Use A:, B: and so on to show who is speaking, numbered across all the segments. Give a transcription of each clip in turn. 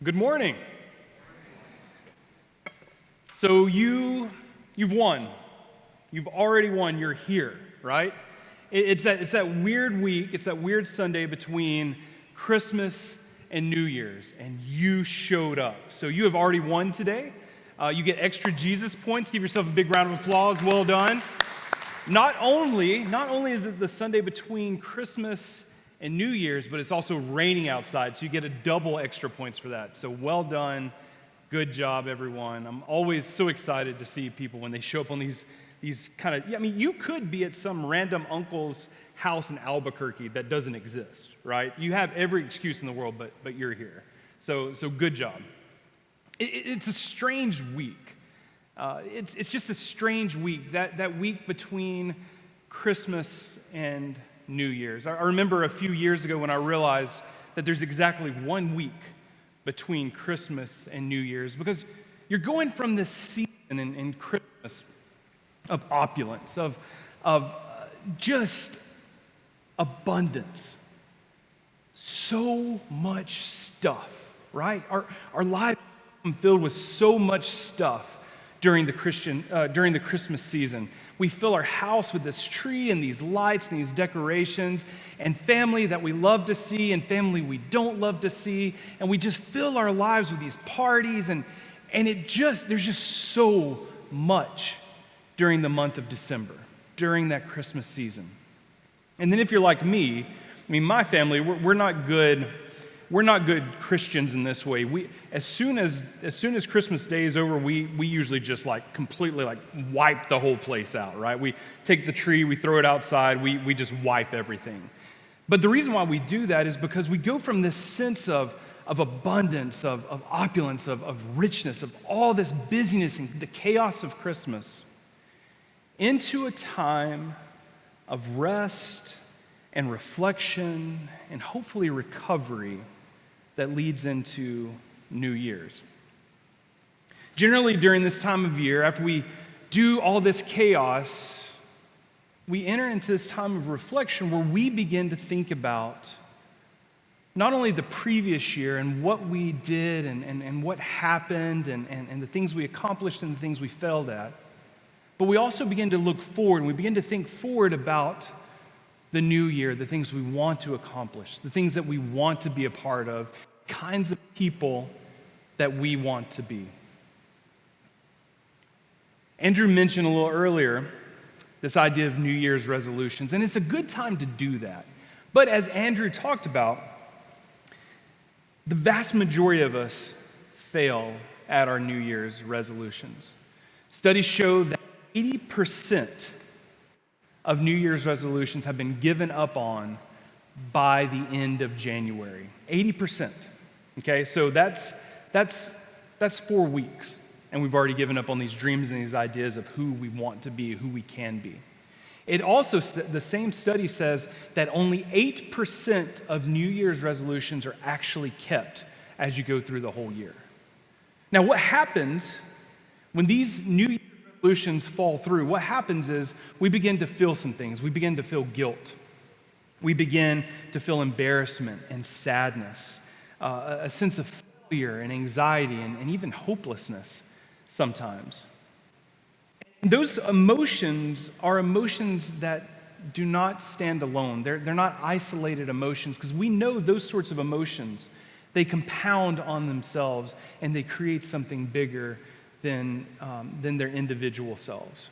A: Good morning. So you've won. You've already won. You're here, right? It's that weird week. It's that weird Sunday between Christmas and New Year's, and you showed up. So you have already won today. You get extra Jesus points. Give yourself a big round of applause. Well done. Not only is it the Sunday between Christmas and New Year's, but it's also raining outside, so you get a double extra points for that. So well done. Good job, everyone. I'm always so excited to see people when they show up on these kind of, you could be at some random uncle's house in Albuquerque that doesn't exist, right? You have every excuse in the world, but you're here. So good job. It's a strange week. It's just a strange week, that week between Christmas and New Year's. I remember a few years ago when I realized that there's exactly 1 week between Christmas and New Year's, because you're going from this season in Christmas of opulence, of just abundance, so much stuff, right? Our lives are filled with so much stuff during the Christmas season. We fill our house with this tree and these lights and these decorations and family that we love to see and family we don't love to see, and we just fill our lives with these parties and there's just so much during the month of December, during that Christmas season. And then if you're like me, my family, we're not good Christians in this way. As soon as Christmas Day is over, we usually just completely wipe the whole place out, right? We take the tree, we throw it outside, we just wipe everything. But the reason why we do that is because we go from this sense of abundance, of opulence, of richness, of all this busyness and the chaos of Christmas into a time of rest and reflection and hopefully recovery that leads into New Year's. Generally, during this time of year, after we do all this chaos, we enter into this time of reflection where we begin to think about not only the previous year and what we did and what happened and the things we accomplished and the things we failed at, but we also begin to look forward and we begin to think forward about the new year, the things we want to accomplish, the things that we want to be a part of, kinds of people that we want to be. Andrew mentioned a little earlier this idea of New Year's resolutions, and it's a good time to do that. But as Andrew talked about, the vast majority of us fail at our New Year's resolutions. Studies show that 80% of New Year's resolutions have been given up on by the end of January. 80%. Okay, so that's 4 weeks, and we've already given up on these dreams and these ideas of who we want to be, who we can be. It also, the same study says that only 8% of New Year's resolutions are actually kept as you go through the whole year. Now, what happens when these New Year's resolutions fall through? What happens is we begin to feel some things. We begin to feel guilt. We begin to feel embarrassment and sadness, a sense of failure and anxiety and even hopelessness sometimes. And those emotions are emotions that do not stand alone. They're not isolated emotions, because we know those sorts of emotions, they compound on themselves and they create something bigger than their individual selves.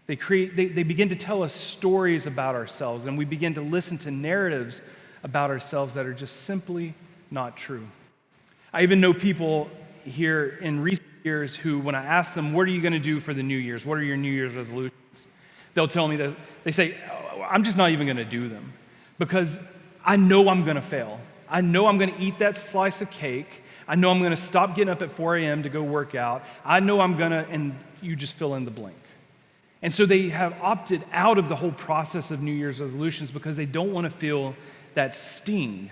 A: They begin to tell us stories about ourselves, and we begin to listen to narratives about ourselves that are just simply not true. I even know people here in recent years who, when I ask them, what are you going to do for the New Year's? What are your New Year's resolutions? They'll tell me that, they say, I'm just not even going to do them because I know I'm going to fail. I know I'm going to eat that slice of cake. I know I'm going to stop getting up at 4 a.m. to go work out. I know I'm going to, and you just fill in the blank. And so they have opted out of the whole process of New Year's resolutions because they don't want to feel that sting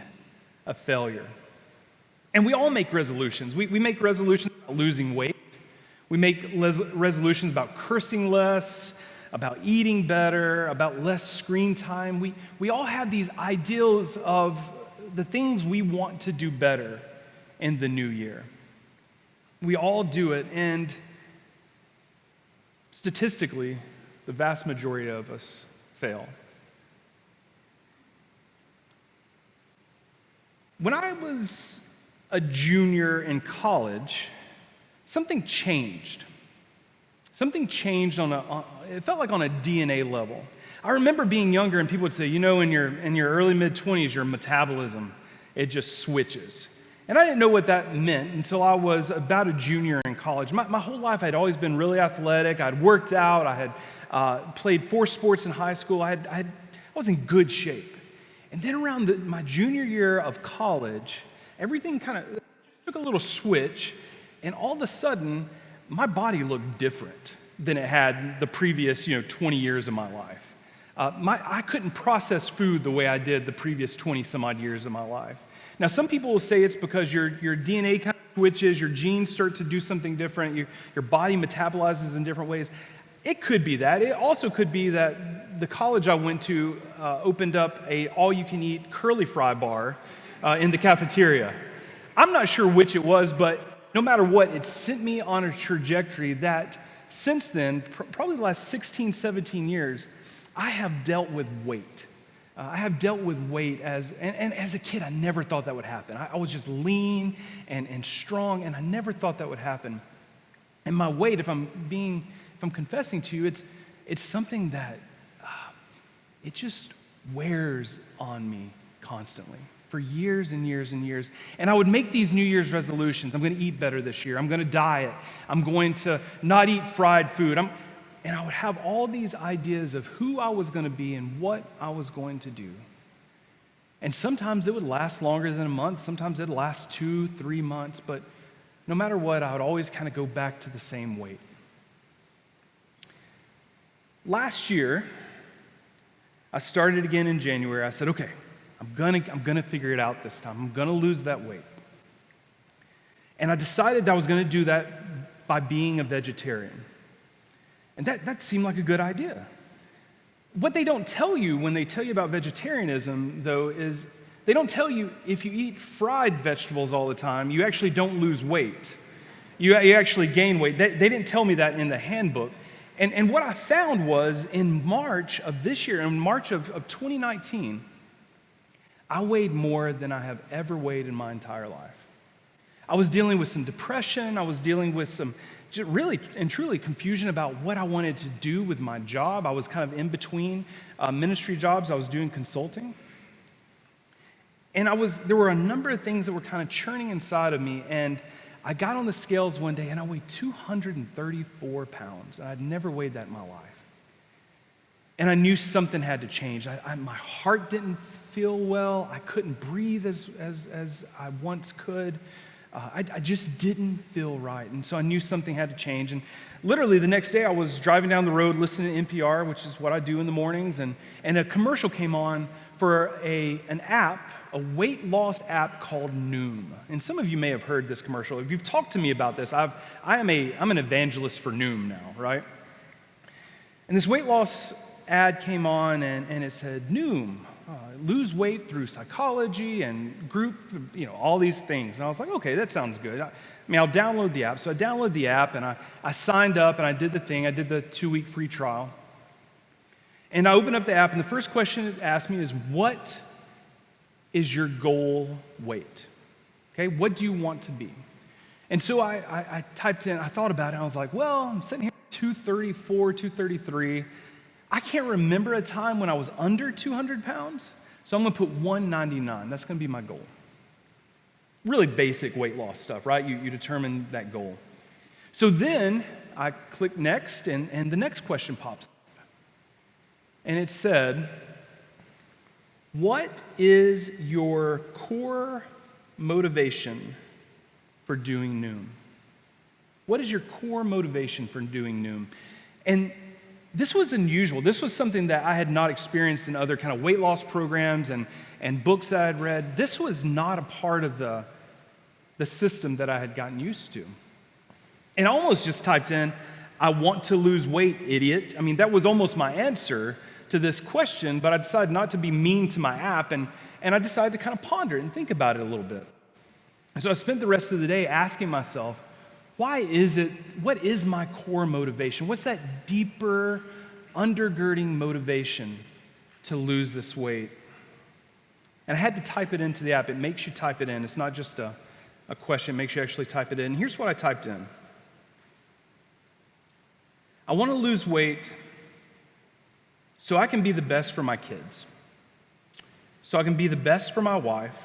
A: of failure. And we all make resolutions. We make resolutions about losing weight. We make resolutions about cursing less, about eating better, about less screen time. We all have these ideals of the things we want to do better in the new year. We all do it, and statistically, the vast majority of us fail. When I was a junior in college, something changed. Something changed it felt like on a DNA level. I remember being younger and people would say, in your early mid-20s, your metabolism, it just switches. And I didn't know what that meant until I was about a junior in college. My whole life I'd always been really athletic. I'd worked out. I had played 4 sports in high school. I was in good shape. And then around my junior year of college, everything kind of took a little switch, and all of a sudden, my body looked different than it had the previous 20 years of my life. I couldn't process food the way I did the previous 20 some odd years of my life. Now, some people will say it's because your DNA kind of switches, your genes start to do something different, your body metabolizes in different ways. It could be that. It also could be that the college I went to opened up a all-you-can-eat curly fry bar in the cafeteria. I'm not sure which it was, but no matter what, it sent me on a trajectory that since then, probably the last 16, 17 years, I have dealt with weight. I have dealt with weight and as a kid, I never thought that would happen. I was just lean and strong, and I never thought that would happen. And my weight, if I'm confessing to you, it's something that it just wears on me constantly for years and years and years. And I would make these New Year's resolutions. I'm going to eat better this year. I'm going to diet. I'm going to not eat fried food. And I would have all these ideas of who I was going to be and what I was going to do. And sometimes it would last longer than a month. Sometimes it would last 2-3 months. But no matter what, I would always kind of go back to the same weight. Last year, I started again in January. I said, okay, I'm gonna figure it out this time. I'm gonna lose that weight. And I decided that I was gonna do that by being a vegetarian. And that seemed like a good idea. What they don't tell you when they tell you about vegetarianism, though, is they don't tell you if you eat fried vegetables all the time, you actually don't lose weight. You actually gain weight. They didn't tell me that in the handbook. And what I found was in March of this year, in March of 2019, I weighed more than I have ever weighed in my entire life. I was dealing with some depression. I was dealing with some really and truly confusion about what I wanted to do with my job. I was kind of in between ministry jobs. I was doing consulting. And there were a number of things that were kind of churning inside of me, and I got on the scales one day and I weighed 234 pounds. And I'd never weighed that in my life. And I knew something had to change. My heart didn't feel well. I couldn't breathe as I once could. I just didn't feel right. And so I knew something had to change. And literally the next day I was driving down the road listening to NPR, which is what I do in the mornings, and a commercial came on for an app, a weight loss app called Noom. And some of you may have heard this commercial. If you've talked to me about this, I'm an evangelist for Noom now, right? And this weight loss ad came on, and it said, Noom, lose weight through psychology and group, all these things. And I was like, okay, that sounds good. I'll download the app. So I downloaded the app, and I signed up, and I did the thing. I did the 2-week free trial. And I opened up the app, and the first question it asked me is, what is your goal weight? Okay, what do you want to be? And so I typed in, I thought about it, and I was like, well, I'm sitting here at 234, 233. I can't remember a time when I was under 200 pounds, so I'm going to put 199. That's going to be my goal. Really basic weight loss stuff, right? You determine that goal. So then I click next, and the next question pops up. And it said, what is your core motivation for doing Noom? What is your core motivation for doing Noom? And this was unusual. This was something that I had not experienced in other kind of weight loss programs and books that I had read. This was not a part of the system that I had gotten used to. And I almost just typed in, I want to lose weight, idiot. I mean, that was almost my answer to this question, but I decided not to be mean to my app, and I decided to kind of ponder it and think about it a little bit. And so I spent the rest of the day asking myself, what is my core motivation? What's that deeper, undergirding motivation to lose this weight? And I had to type it into the app. It makes you type it in. It's not just a question. It makes you actually type it in. And here's what I typed in. I want to lose weight so I can be the best for my kids, so I can be the best for my wife,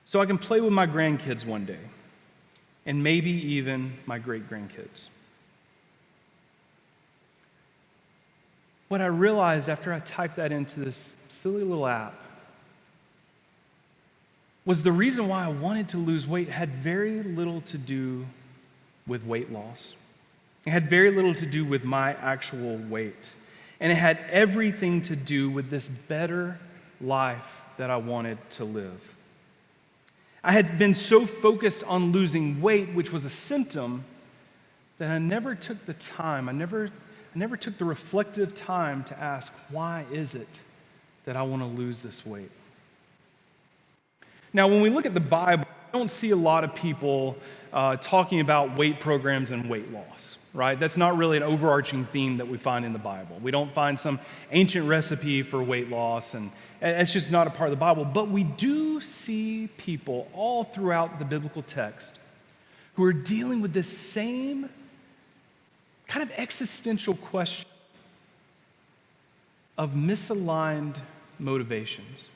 A: so I can play with my grandkids one day, and maybe even my great-grandkids. What I realized after I typed that into this silly little app was the reason why I wanted to lose weight had very little to do with weight loss. It had very little to do with my actual weight. And it had everything to do with this better life that I wanted to live. I had been so focused on losing weight, which was a symptom, that I never took the time, I never took the reflective time to ask, why is it that I want to lose this weight? Now, when we look at the Bible, we don't see a lot of people talking about weight programs and weight loss, right? That's not really an overarching theme that we find in the Bible. We don't find some ancient recipe for weight loss, and it's just not a part of the Bible. But we do see people all throughout the biblical text who are dealing with this same kind of existential question of misaligned motivations.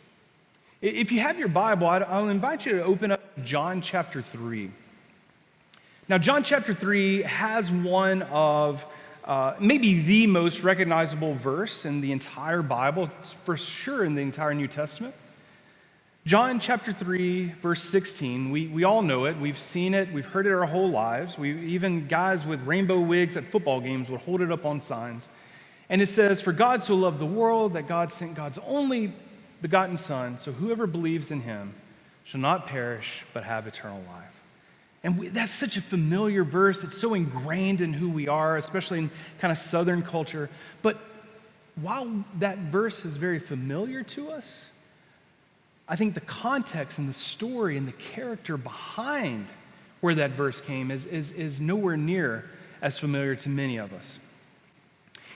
A: If you have your Bible, I'll invite you to open up John chapter 3. Now, John chapter 3 has one of maybe the most recognizable verse in the entire Bible, it's for sure in the entire New Testament. John chapter 3, verse 16, we all know it. We've seen it. We've heard it our whole lives. Even guys with rainbow wigs at football games would hold it up on signs. And it says, "For God so loved the world that God sent God's only begotten Son, so whoever believes in him shall not perish but have eternal life." And that's such a familiar verse. It's so ingrained in who we are, especially in kind of Southern culture. But while that verse is very familiar to us, I think the context and the story and the character behind where that verse came is nowhere near as familiar to many of us.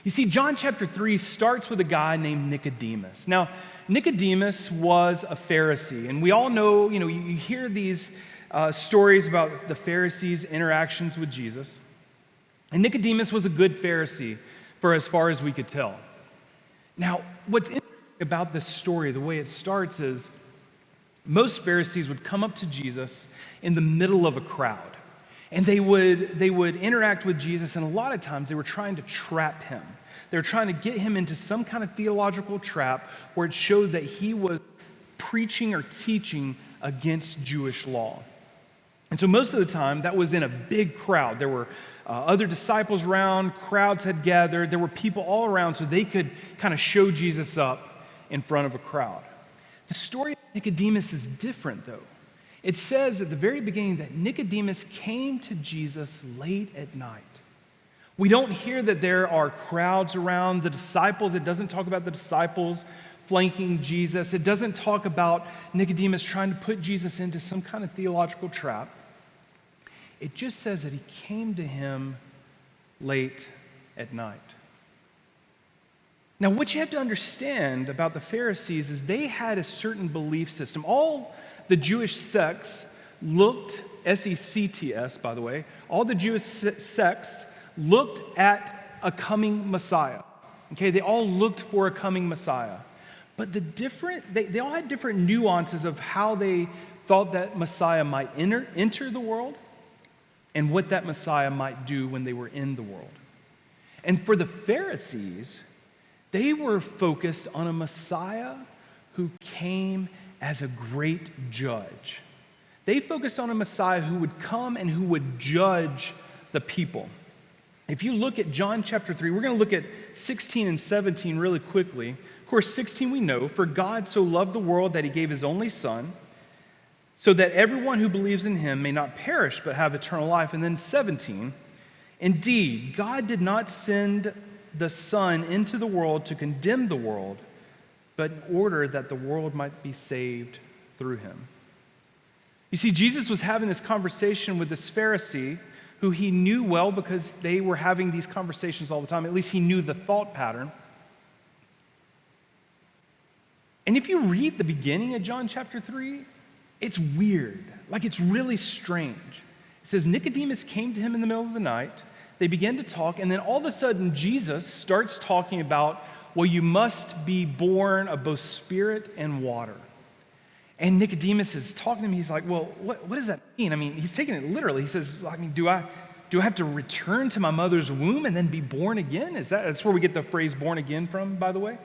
A: You see, John chapter 3 starts with a guy named Nicodemus. Now, Nicodemus was a Pharisee, and we all know, you hear these stories about the Pharisees' interactions with Jesus. And Nicodemus was a good Pharisee for as far as we could tell. Now, what's interesting about this story, the way it starts, is most Pharisees would come up to Jesus in the middle of a crowd. And they would interact with Jesus, and a lot of times they were trying to trap him. They were trying to get him into some kind of theological trap where it showed that he was preaching or teaching against Jewish law. And so most of the time, that was in a big crowd. There were other disciples around, crowds had gathered, there were people all around so they could kind of show Jesus up in front of a crowd. The story of Nicodemus is different, though. It says at the very beginning that Nicodemus came to Jesus late at night. We don't hear that there are crowds around the disciples. It doesn't talk about the disciples flanking Jesus. It doesn't talk about Nicodemus trying to put Jesus into some kind of theological trap. It just says that he came to him late at night. Now, what you have to understand about the Pharisees is they had a certain belief system. All the Jewish sects looked, S-E-C-T-S, by the way, all the Jewish sects looked at a coming Messiah. Okay, they all looked for a coming Messiah. But they all had different nuances of how they thought that Messiah might enter the world and what that Messiah might do when they were in the world. And for the Pharisees, they were focused on a Messiah who came as a great judge. They focused on a Messiah who would come and who would judge the people. If you look at John chapter 3, we're going to look at 16 and 17 really quickly. Of course, 16 we know, "For God so loved the world that he gave his only Son, so that everyone who believes in him may not perish but have eternal life." And then 17, "Indeed, God did not send the Son into the world to condemn the world, but in order that the world might be saved through him." You see, Jesus was having this conversation with this Pharisee who he knew well because they were having these conversations all the time. At least he knew the thought pattern. And if you read the beginning of John chapter 3, it's weird. Like, it's really strange. It says, Nicodemus came to him in the middle of the night. They began to talk, and then all of a sudden, Jesus starts talking about, well, you must be born of both spirit and water. And Nicodemus is talking to him. He's like, well, what does that mean? I mean, he's taking it literally. He says, I mean, do I have to return to my mother's womb and then be born again? That's where we get the phrase born again from, by the way?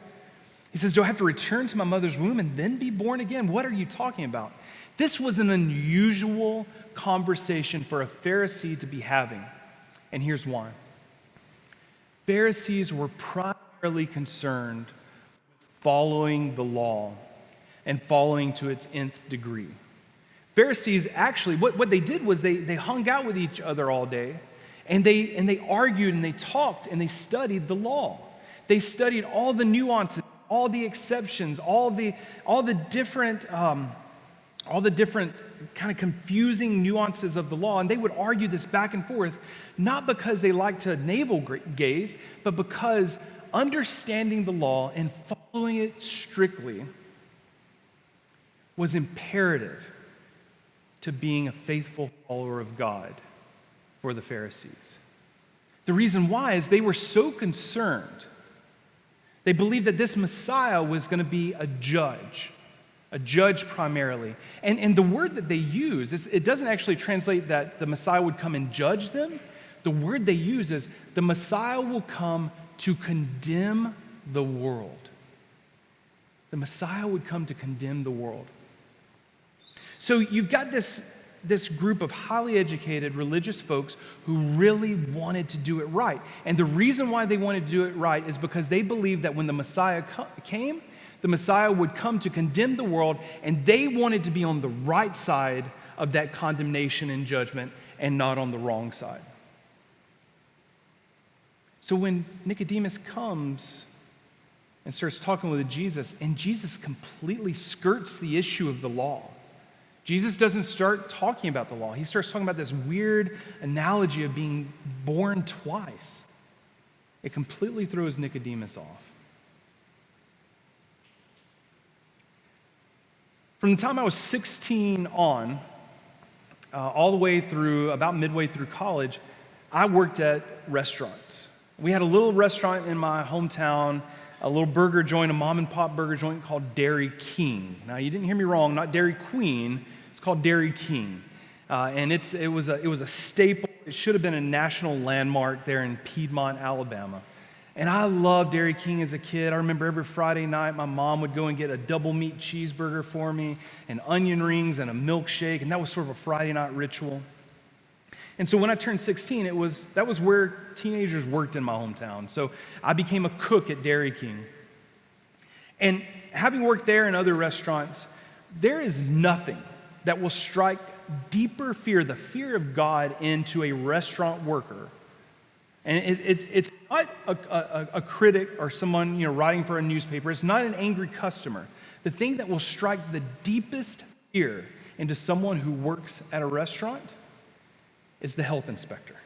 A: He says, do I have to return to my mother's womb and then be born again? What are you talking about? This was an unusual conversation for a Pharisee to be having. And here's why. Pharisees were primarily concerned with following the law and following to its nth degree. Pharisees actually, what they did was they hung out with each other all day, and they argued and they talked and they studied the law. They studied all the nuances, all the exceptions, all the different kind of confusing nuances of the law, and they would argue this back and forth, not because they liked to navel gaze, but because understanding the law and following it strictly was imperative to being a faithful follower of God for the Pharisees. The reason why is they were so concerned. They believed that this Messiah was going to be a judge primarily. And the word that they use, it doesn't actually translate that the Messiah would come and judge them. The word they use is the Messiah will come to condemn the world. The Messiah would come to condemn the world. So you've got this group of highly educated religious folks who really wanted to do it right. And the reason why they wanted to do it right is because they believed that when the Messiah came, the Messiah would come to condemn the world, and they wanted to be on the right side of that condemnation and judgment and not on the wrong side. So when Nicodemus comes and starts talking with Jesus, and Jesus completely skirts the issue of the law. Jesus doesn't start talking about the law. He starts talking about this weird analogy of being born twice. It completely throws Nicodemus off. From the time I was 16 on, all the way through, about midway through college, I worked at restaurants. We had a little restaurant in my hometown, a little burger joint, a mom and pop burger joint called Dairy King. Now, you didn't hear me wrong, not Dairy Queen. It's called Dairy King, and it was a staple. It should have been a national landmark there in Piedmont, Alabama. And I loved Dairy King as a kid. I remember every Friday night, my mom would go and get a double meat cheeseburger for me, and onion rings, and a milkshake, and that was sort of a Friday night ritual. And so when I turned 16, that was where teenagers worked in my hometown. So I became a cook at Dairy King. And having worked there and other restaurants, there is nothing that will strike deeper fear, the fear of God, into a restaurant worker. And it's not a critic or someone writing for a newspaper. It's not an angry customer. The thing that will strike the deepest fear into someone who works at a restaurant is the health inspector.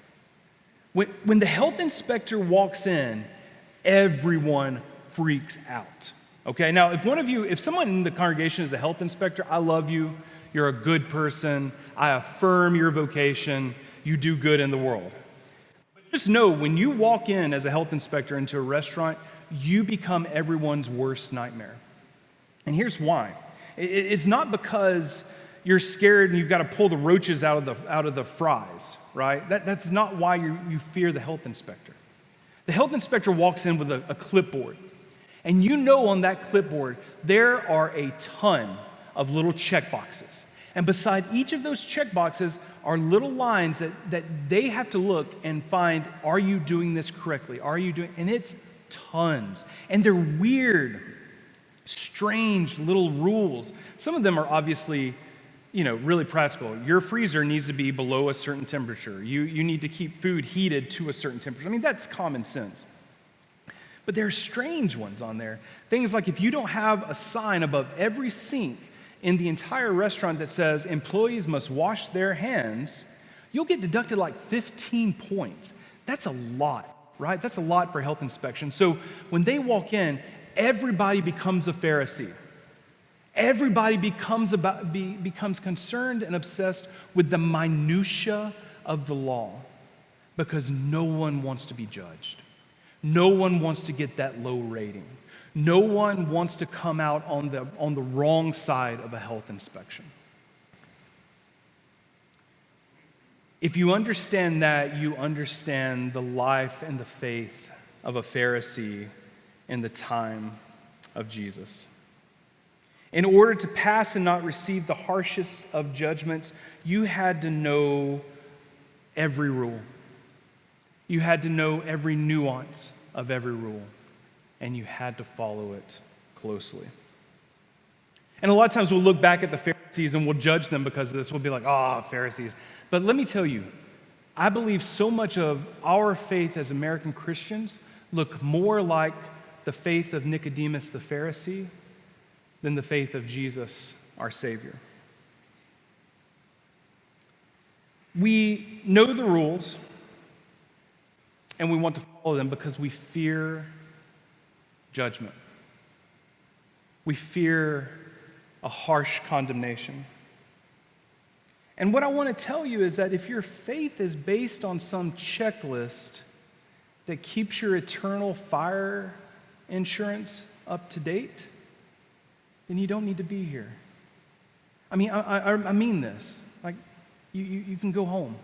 A: When the health inspector walks in, everyone freaks out. Okay, now if someone in the congregation is a health inspector, I love you. You're a good person. I affirm your vocation. You do good in the world. But just know, when you walk in as a health inspector into a restaurant, you become everyone's worst nightmare. And here's why. It's not because you're scared and you've got to pull the roaches out of the fries, right? That's not why you fear the health inspector. The health inspector walks in with a clipboard. And on that clipboard, there are a ton of little check boxes. And beside each of those check boxes are little lines that they have to look and find, are you doing this correctly? And it's tons. And they're weird, strange little rules. Some of them are obviously, really practical. Your freezer needs to be below a certain temperature. You need to keep food heated to a certain temperature. I mean, that's common sense. But there are strange ones on there. Things like if you don't have a sign above every sink in the entire restaurant that says employees must wash their hands, you'll get deducted like 15 points. That's a lot, right? That's a lot for health inspection. So when they walk in, everybody becomes a Pharisee. Everybody becomes concerned and obsessed with the minutia of the law because no one wants to be judged. No one wants to get that low rating. No one wants to come out on the wrong side of a health inspection. If you understand that, you understand the life and the faith of a Pharisee in the time of Jesus. In order to pass and not receive the harshest of judgments, you had to know every rule. You had to know every nuance of every rule, and you had to follow it closely. And a lot of times we'll look back at the Pharisees and we'll judge them because of this. We'll be like, Pharisees. But let me tell you, I believe so much of our faith as American Christians look more like the faith of Nicodemus the Pharisee than the faith of Jesus, our Savior. We know the rules, and we want to follow them because we fear judgment. We fear a harsh condemnation. And what I want to tell you is that if your faith is based on some checklist that keeps your eternal fire insurance up to date, then you don't need to be here. I mean, I mean this. Like, you can go home.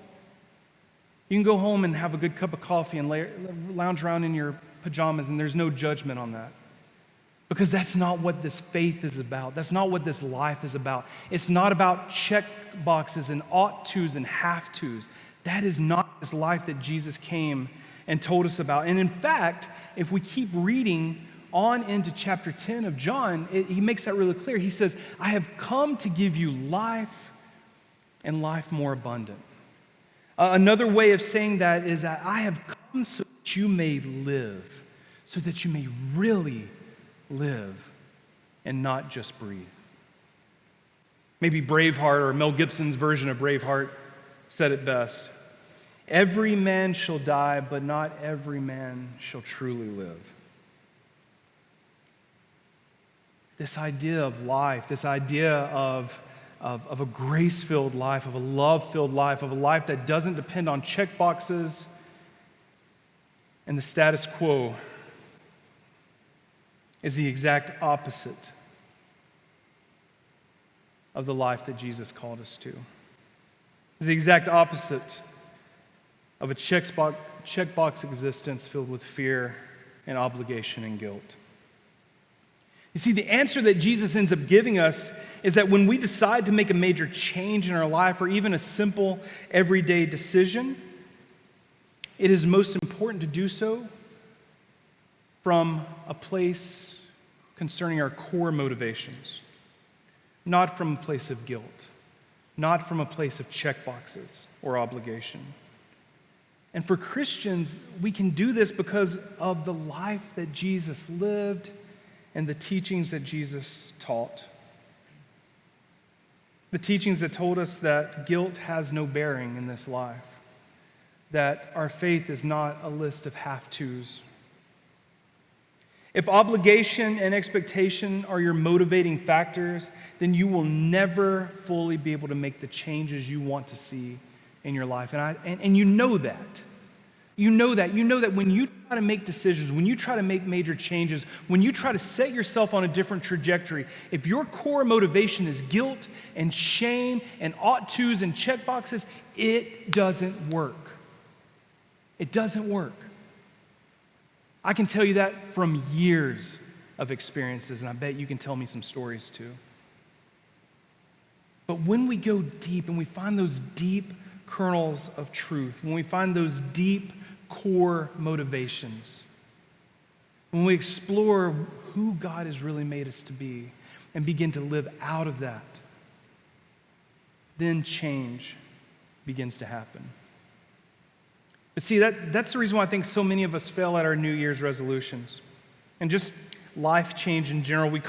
A: You can go home and have a good cup of coffee and lounge around in your pajamas, and there's no judgment on that. Because that's not what this faith is about. That's not what this life is about. It's not about check boxes and ought tos and have tos. That is not this life that Jesus came and told us about. And in fact, if we keep reading on into chapter 10 of John, he makes that really clear. He says, I have come to give you life and life more abundant. Another way of saying that is that I have come so that you may live, so that you may really live and not just breathe. Maybe Braveheart or Mel Gibson's version of Braveheart said it best. Every man shall die, but not every man shall truly live. This idea of life, this idea of a grace-filled life, of a love-filled life, of a life that doesn't depend on check boxes and the status quo is the exact opposite of the life that Jesus called us to. It's the exact opposite of a checkbox existence filled with fear and obligation and guilt. You see, the answer that Jesus ends up giving us is that when we decide to make a major change in our life or even a simple everyday decision, it is most important to do so from a place concerning our core motivations, not from a place of guilt, not from a place of checkboxes or obligation. And for Christians, we can do this because of the life that Jesus lived and the teachings that Jesus taught. The teachings that told us that guilt has no bearing in this life, that our faith is not a list of have-tos. If obligation and expectation are your motivating factors, then you will never fully be able to make the changes you want to see in your life. And you know that. You know that. You know that when you try to make decisions, when you try to make major changes, when you try to set yourself on a different trajectory, if your core motivation is guilt and shame and ought-tos and checkboxes, it doesn't work. It doesn't work. I can tell you that from years of experiences, and I bet you can tell me some stories too. But when we go deep and we find those deep kernels of truth, when we find those deep core motivations, when we explore who God has really made us to be and begin to live out of that, then change begins to happen. But see, that's the reason why I think so many of us fail at our New Year's resolutions and just life change in general. We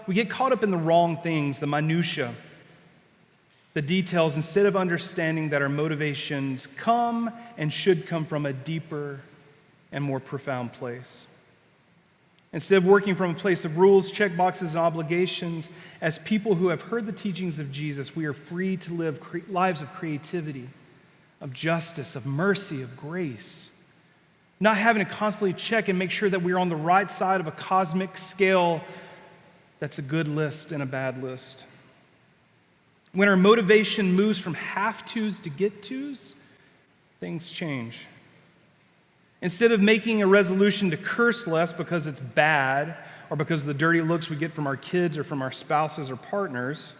A: we get caught up in the wrong things, the minutia, the details, instead of understanding that our motivations come and should come from a deeper and more profound place. Instead of working from a place of rules, checkboxes, and obligations, as people who have heard the teachings of Jesus, we are free to live lives of creativity, of justice, of mercy, of grace. Not having to constantly check and make sure that we're on the right side of a cosmic scale that's a good list and a bad list. When our motivation moves from have-tos to get-tos, things change. Instead of making a resolution to curse less because it's bad or because of the dirty looks we get from our kids or from our spouses or partners,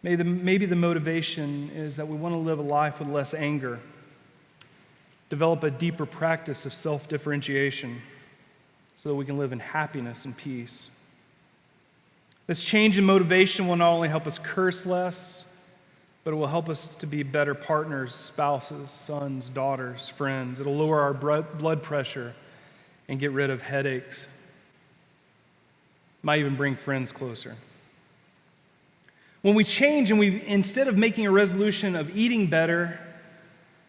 A: maybe the motivation is that we want to live a life with less anger, develop a deeper practice of self-differentiation so that we can live in happiness and peace. This change in motivation will not only help us curse less, but it will help us to be better partners, spouses, sons, daughters, friends. It'll lower our blood pressure and get rid of headaches. Might even bring friends closer. When we change and instead of making a resolution of eating better,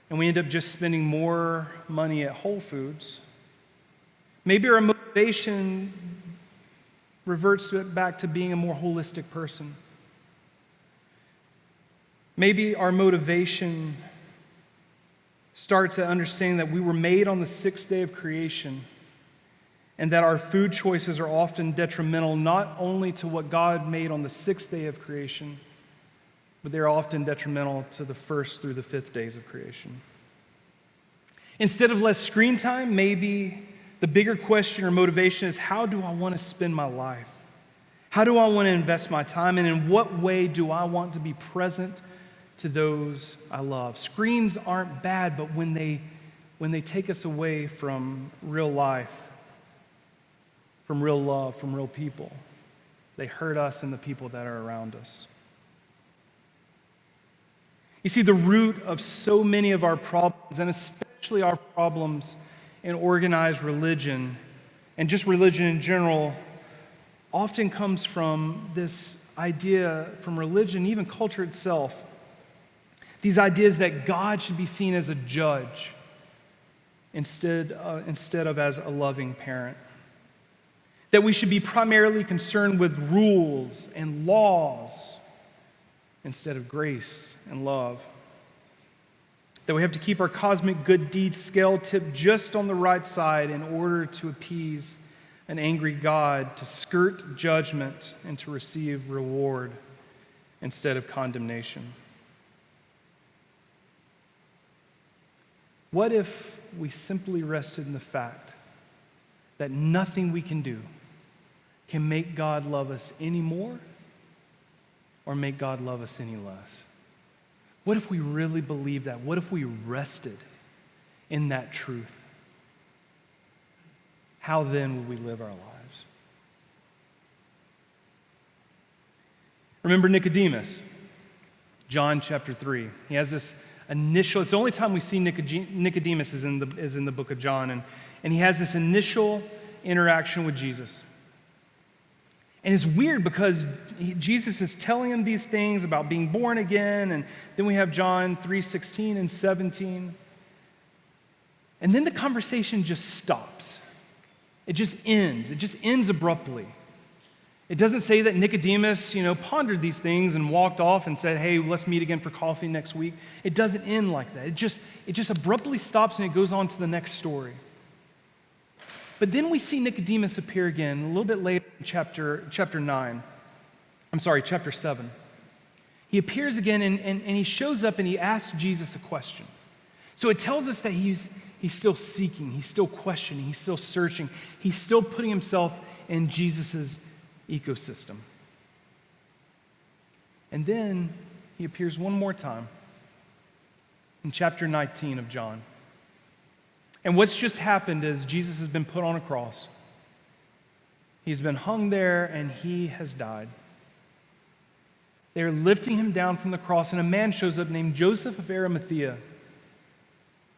A: and we end up just spending more money at Whole Foods, maybe our motivation reverts back to being a more holistic person. Maybe our motivation starts at understanding that we were made on the sixth day of creation and that our food choices are often detrimental not only to what God made on the sixth day of creation, but they're often detrimental to the first through the fifth days of creation. Instead of less screen time, maybe the bigger question or motivation is, how do I want to spend my life? How do I want to invest my time? And in what way do I want to be present to those I love? Screens aren't bad, but when they take us away from real life, from real love, from real people, they hurt us and the people that are around us. You see, the root of so many of our problems, and especially our problems in organized religion, and just religion in general, often comes from this idea, from religion, even culture itself, these ideas that God should be seen as a judge instead of as a loving parent. That we should be primarily concerned with rules and laws instead of grace and love. That we have to keep our cosmic good deeds scale tipped just on the right side in order to appease an angry God, to skirt judgment, and to receive reward instead of condemnation. What if we simply rested in the fact that nothing we can do can make God love us any more or make God love us any less? What if we really believed that? What if we rested in that truth? How then would we live our lives? Remember Nicodemus, John chapter 3. He has this initial, it's the only time we see Nicodemus is in the book of John, and he has this initial interaction with Jesus. And it's weird because Jesus is telling him these things about being born again, and then we have John 3:16 and 17. And then the conversation just stops. It just ends. It just ends abruptly. It doesn't say that Nicodemus, pondered these things and walked off and said, hey, let's meet again for coffee next week. It doesn't end like that. It just abruptly stops and it goes on to the next story. But then we see Nicodemus appear again a little bit later in chapter 7. He appears again and he shows up and he asks Jesus a question. So it tells us that he's still seeking, he's still questioning, he's still searching, he's still putting himself in Jesus' ecosystem. And then he appears one more time in chapter 19 of John. And what's just happened is Jesus has been put on a cross. He's been hung there and he has died. They're lifting him down from the cross, and a man shows up named Joseph of Arimathea.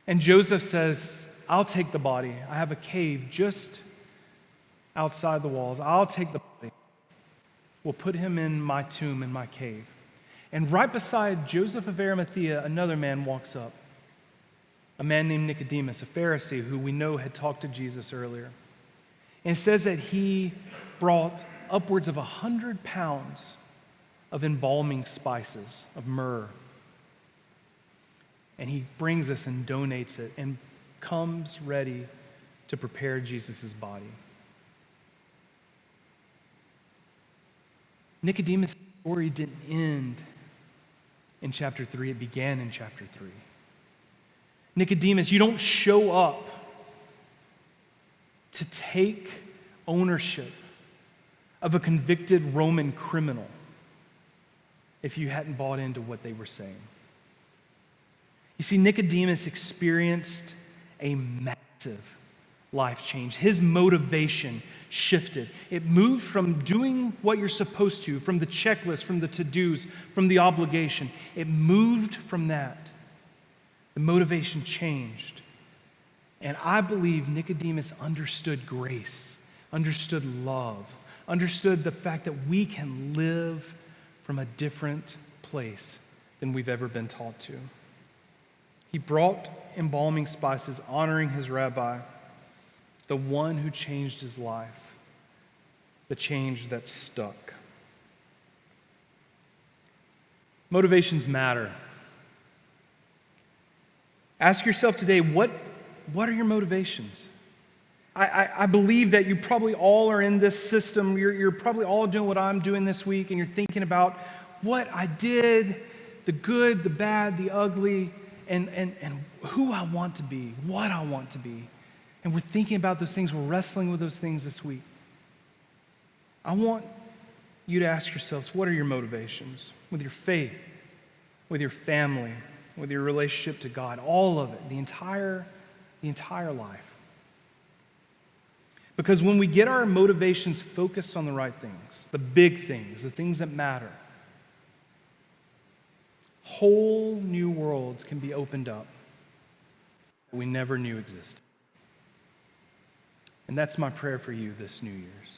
A: And Joseph says, I'll take the body. I have a cave just outside the walls. I'll take the body. will put him in my tomb, in my cave. And right beside Joseph of Arimathea, another man walks up, a man named Nicodemus, a Pharisee who we know had talked to Jesus earlier. And it says that he brought upwards of 100 pounds of embalming spices, of myrrh. And he brings us and donates it and comes ready to prepare Jesus' body. Nicodemus' story didn't end in chapter 3, it began in chapter 3. Nicodemus, you don't show up to take ownership of a convicted Roman criminal if you hadn't bought into what they were saying. You see, Nicodemus experienced a massive life change. His motivation shifted. It moved from doing what you're supposed to, from the checklist, from the to-dos, from the obligation. It moved from that. The motivation changed. And I believe Nicodemus understood grace, understood love, understood the fact that we can live from a different place than we've ever been taught to. He brought embalming spices, honoring his rabbi, the one who changed his life, the change that stuck. Motivations matter. Ask yourself today, what are your motivations? I believe that you probably all are in this system. You're probably all doing what I'm doing this week, and you're thinking about what I did, the good, the bad, the ugly, and who I want to be, what I want to be. And we're thinking about those things. We're wrestling with those things this week. I want you to ask yourselves, what are your motivations with your faith, with your family, with your relationship to God, all of it, the entire life. Because when we get our motivations focused on the right things, the big things, the things that matter, whole new worlds can be opened up that we never knew existed. And that's my prayer for you this New Year's.